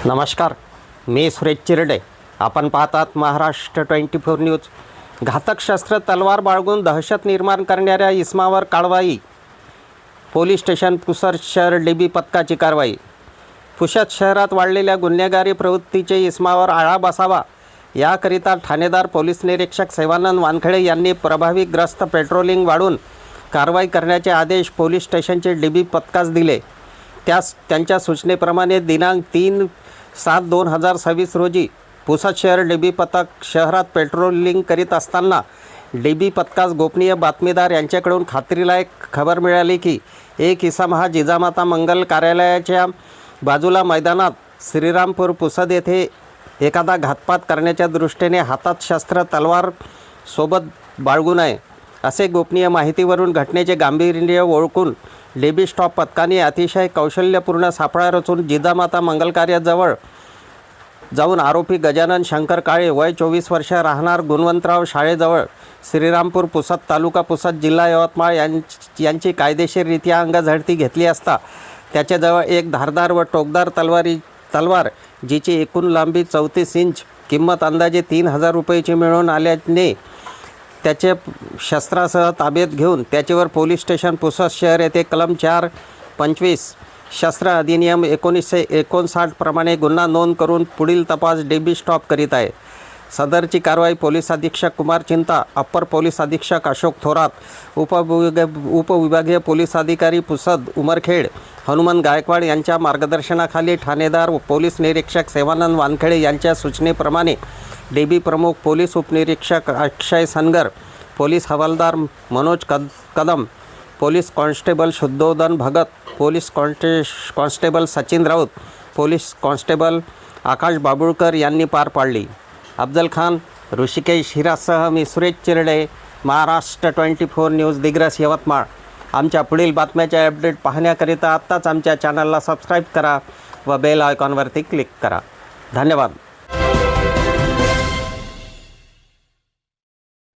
नमस्कार, मी सुरेश चिरडे. आपण पाहतात महाराष्ट्र 24 न्यूज. घातक शस्त्र तलवार बाळगून दहशत निर्माण करणाऱ्या इसमावर कारवाई. पोलीस स्टेशन पुसद शहर डीबी पथकाची कारवाई. पुसद शहरात वाढलेल्या गुन्हेगारी प्रवृत्तीचे इसमावर आळा बसावा याकरिता ठाणेदार पोलीस निरीक्षक सेवानंद वानखेडे यांनी प्रभावी ग्रस्त पेट्रोलिंग वाढून कारवाई करण्याचे आदेश पोलीस स्टेशनचे डीबी पथकास दिले. त्यांच्या सूचनेप्रमाणे दिनांक 3/7/2026 रोजी पुसद शहर डीबी पथक शहरात पेट्रोलिंग करीत असताना डीबी पथकास गोपनीय बातमीदार यांच्याकडून खात्रीलायक खबर मिळाली की एक इसम हा जिजामाता मंगल कार्यालयाच्या बाजूला मैदानात श्रीरामपूर पुसद येथे एखादा घातपात करण्याच्या दृष्टीने हातात शस्त्र तलवार सोबत बाळगून आहे असे गोपनीय माहितीवरून घटनेचे गांभीर्य ओळखून डीबी स्टॉप पथकाने अतिशय कौशल्यपूर्ण सापळा रचून जिजामाता मंगल कार्याजवळ जाऊन आरोपी गजानन शंकर काळे वय 24 वर्ष राहणार गुणवंतराव शाळेजवळ श्रीरामपूर पुसद तालुका पुसद जिल्हा यवतमाळ यांची कायदेशीररित्या अंगझडती घेतली असता त्याच्याजवळ एक धारदार व टोकदार तलवार जिची एकूण लांबी 34 इंच किंमत अंदाजे 3000 रुपयाची मिळून आल्याने त्याचे शस्त्रासह ताब्यात घेऊन त्याच्यावर पोलीस स्टेशन पुसद शहर येथे कलम 425 शस्त्र अधिनियम 1959 प्रमाणे गुन्हा नोंद करून पुढील तपास डीबी स्टॉप करीत आहे. सदरची कारवाई पोलीस अधीक्षक कुमार चिंता, अप्पर पोलीस अधीक्षक अशोक थोरात, उपविभागीय पोलीस अधिकारी पुसद उमरखेड हनुमान गायकवाड यांच्या मार्गदर्शनाखाली ठाणेदार व पोलीस निरीक्षक सेवानंद वानखेडे यांच्या सूचनेप्रमाणे डीबी प्रमुख पोलीस उपनिरीक्षक अक्षय सनगर, पोलीस हवालदार Manoj Kadam, police constable Shuddhodan Bhagat, police constable Sachin Raut, police constable Akash Babulkar यांनी पार पाडली. अफजल खान, ऋषिकेश हिरासह मी सुरेश चिरडे, महाराष्ट्र 24 न्यूज, दिग्रस, यवतमाळ. आमच्या पुढील बातम्याचे अपडेट पाहण्याकरिता आत्ताच आमच्या चॅनलला सबस्क्राईब करा व बेल आयकॉनवरती क्लिक करा. धन्यवाद.